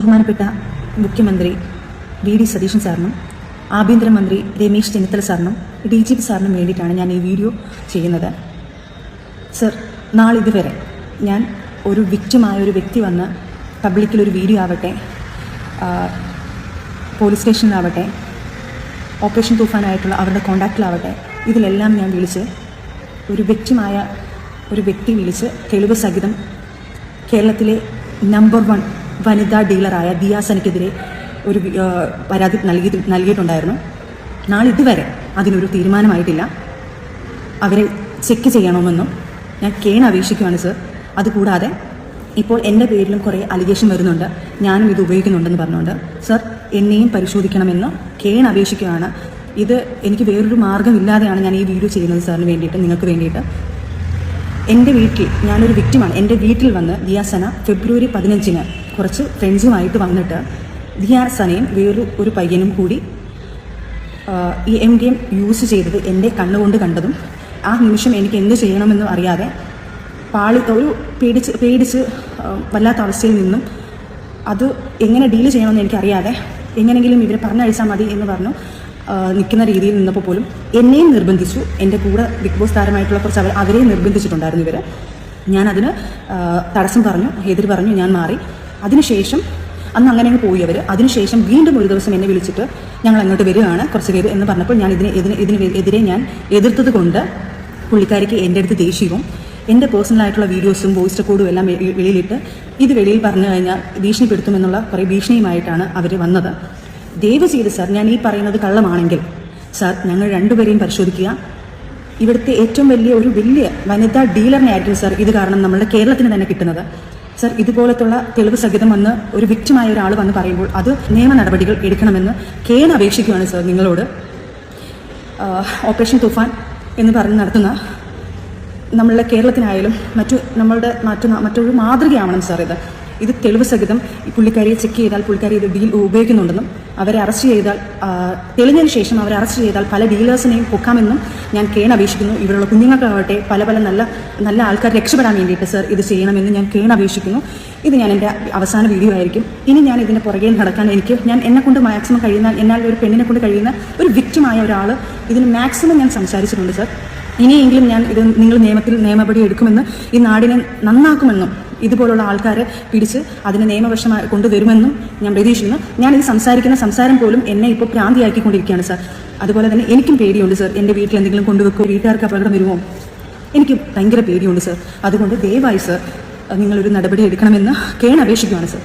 ബഹുമാനപ്പെട്ട മുഖ്യമന്ത്രി വി.ഡി. സതീശൻ സാറിനും ആഭ്യന്തരമന്ത്രി രമേശ് ചെന്നിത്തല സാറിനും DGP സാറിനും വേണ്ടിയിട്ടാണ് ഞാൻ ഈ വീഡിയോ ചെയ്യുന്നത്. സർ, നാളിതുവരെ ഞാൻ ഒരു വിക്ടിമായ ഒരു വ്യക്തി വന്ന് പബ്ലിക്കിലൊരു വീഡിയോ ആവട്ടെ, പോലീസ് സ്റ്റേഷനിലാവട്ടെ, ഓപ്പറേഷൻ തൂഫാനായിട്ടുള്ള അവരുടെ കോൺടാക്റ്റിലാവട്ടെ, ഇതിലെല്ലാം ഞാൻ വിളിച്ച് ഒരു വിക്ടിമായ ഒരു വ്യക്തി വിളിച്ച് തെളിവ് സഹിതം കേരളത്തിലെ നമ്പർ 1 വനിതാ ഡീലറായ ദിയാസനയ്ക്കെതിരെ ഒരു പരാതി നൽകിയിട്ടുണ്ടായിരുന്നു. നാളിതുവരെ അതിനൊരു തീരുമാനമായിട്ടില്ല. അവരെ ചെക്ക് ചെയ്യണമെന്നും ഞാൻ അപേക്ഷിക്കുകയാണ് സർ. അതുകൂടാതെ ഇപ്പോൾ എൻ്റെ പേരിലും കുറേ അലിഗേഷൻ വരുന്നുണ്ട്, ഞാനും ഇത് ഉപയോഗിക്കുന്നുണ്ടെന്ന് പറഞ്ഞുകൊണ്ട്. സർ, എന്നെയും പരിശോധിക്കണമെന്ന് അപേക്ഷിക്കുകയാണ്. ഇത് എനിക്ക് വേറൊരു മാർഗ്ഗമില്ലാതെയാണ് ഞാൻ ഈ വീഡിയോ ചെയ്യുന്നത് സാറിന് വേണ്ടിയിട്ട്, നിങ്ങൾക്ക് വേണ്ടിയിട്ട്. എൻ്റെ വീട്ടിൽ ഞാനൊരു വിക്ടിമാണ്. എൻ്റെ വീട്ടിൽ വന്ന് ദിയാസന ഫെബ്രുവരി 15 കുറച്ച് ഫ്രണ്ട്സുമായിട്ട് വന്നിട്ട് ദിയാസനയും വേറൊരു പയ്യനും കൂടി ഈ MDM യൂസ് ചെയ്തത് എൻ്റെ കണ്ണുകൊണ്ട് കണ്ടതും ആ നിമിഷം എനിക്ക് എന്ത് ചെയ്യണമെന്നും അറിയാതെ പേടിച്ച് വല്ലാത്ത അവസ്ഥയിൽ നിന്നും അത് എങ്ങനെ ഡീൽ ചെയ്യണമെന്ന് എനിക്കറിയാതെ എങ്ങനെയെങ്കിലും ഇവരെ പറഞ്ഞയച്ചാൽ മതി എന്ന് പറഞ്ഞു നിൽക്കുന്ന രീതിയിൽ നിന്നപ്പോൾ പോലും എന്നെയും നിർബന്ധിച്ചു. എൻ്റെ കൂടെ ബിഗ് ബോസ് താരമായിട്ടുള്ള കുറച്ച് അവരെയും നിർബന്ധിച്ചിട്ടുണ്ടായിരുന്നു ഇവർ. ഞാനതിന് തടസ്സം പറഞ്ഞു, എതിര് പറഞ്ഞു, ഞാൻ മാറി. അതിനുശേഷം അന്ന് അങ്ങനെ പോയി അവർ. അതിനുശേഷം വീണ്ടും ഒരു ദിവസം എന്നെ വിളിച്ചിട്ട് ഞങ്ങൾ അങ്ങോട്ട് വരികയാണ് കുറച്ച് പേര് എന്ന് പറഞ്ഞപ്പോൾ ഞാൻ ഇതിനെതിരെ ഞാൻ എതിർത്തത് കൊണ്ട് പുള്ളിക്കാരിക്ക് എൻ്റെ അടുത്ത് ദേഷ്യവും എൻ്റെ പേഴ്സണലായിട്ടുള്ള വീഡിയോസും വോയിസ് റെക്കോർഡും എല്ലാം വെളിയിലിട്ട് ഇത് വെളിയിൽ പറഞ്ഞു കഴിഞ്ഞാൽ ഭീഷണിപ്പെടുത്തുമെന്നുള്ള കുറേ ഭീഷണിയുമായിട്ടാണ് അവർ വന്നത്. ദയവ് ചെയ്ത് സാർ, ഞാൻ ഈ പറയുന്നത് കള്ളമാണെങ്കിൽ സാർ, ഞങ്ങൾ രണ്ടുപേരെയും പരിശോധിക്കുക. ഇവിടുത്തെ ഏറ്റവും വലിയ വനിതാ ഡീലറിനെ ആയിരിക്കും സാർ ഇത് കാരണം നമ്മുടെ കേരളത്തിന് തന്നെ കിട്ടുന്നത്. സാർ, ഇതുപോലത്തുള്ള തെളിവ് സഹിതം വന്ന് ഒരു വിക്ടിമായ ഒരാൾ വന്ന് പറയുമ്പോൾ അത് നിയമ നടപടികൾ എടുക്കണമെന്ന് അപേക്ഷിക്കുകയാണ് സാർ നിങ്ങളോട്. ഓപ്പറേഷൻ തൂഫാൻ എന്ന് പറഞ്ഞ് നടത്തുന്ന നമ്മളുടെ കേരളത്തിനായാലും മറ്റൊരു മാതൃകയാവണം സാർ. ഇത് തെളിവ് സഹിതം പുള്ളിക്കാരിയെ ചെക്ക് ചെയ്താൽ പുള്ളിക്കാരി ഇത് ഡീൽ ഉപയോഗിക്കുന്നുണ്ടെന്നും അവരെ അറസ്റ്റ് ചെയ്താൽ തെളിഞ്ഞതിന് ശേഷം അവരെ അറസ്റ്റ് ചെയ്താൽ പല ഡീലേഴ്സിനെയും പൊക്കാമെന്നും ഞാൻ അപേക്ഷിക്കുന്നു. ഇവരുള്ള കുഞ്ഞുങ്ങൾക്കാവട്ടെ പല നല്ല ആൾക്കാർ രക്ഷപ്പെടാൻ വേണ്ടിയിട്ട് സാർ ഇത് ചെയ്യണമെന്ന് ഞാൻ അപേക്ഷിക്കുന്നു. ഇത് ഞാൻ എൻ്റെ അവസാന വീഡിയോ ആയിരിക്കും. ഇനി ഞാൻ ഇതിൻ്റെ പുറകെ നടക്കാൻ ഞാൻ എന്നെക്കൊണ്ട് മാക്സിമം കഴിയുന്ന, എന്നാൽ ഒരു പെണ്ണിനെ കൊണ്ട് കഴിയുന്ന ഒരു വിക്ടിമായ ഒരാൾ ഇതിന് മാക്സിമം ഞാൻ സംസാരിച്ചിട്ടുണ്ട് സാർ. ഇനിയെങ്കിലും ഞാൻ ഇത് നിങ്ങൾ നിയമപടി എടുക്കുമെന്ന്, ഈ നാടിനെ നന്നാക്കുമെന്നും ഇതുപോലുള്ള ആൾക്കാരെ പിടിച്ച് അതിനെ നിയമവശമായി കൊണ്ടുവരുമെന്നും ഞാൻ പ്രതീക്ഷിക്കുന്നു. ഞാൻ ഈ സംസാരിക്കുന്ന സംസാരം പോലും എന്നെ ഇപ്പോൾ ഭ്രാന്തിയാക്കിക്കൊണ്ടിരിക്കുകയാണ് സാർ. അതുപോലെ തന്നെ എനിക്കും പേടിയുണ്ട് സാർ. എൻ്റെ വീട്ടിൽ എന്തെങ്കിലും കൊണ്ടുവെക്കുമോ, വീട്ടുകാർക്ക് അപകടം വരുമോ, എനിക്ക് ഭയങ്കര പേടിയുണ്ട് സാർ. അതുകൊണ്ട് ദയവായി സാർ നിങ്ങളൊരു നടപടി എടുക്കണമെന്ന് അപേക്ഷിക്കുകയാണ് സാർ.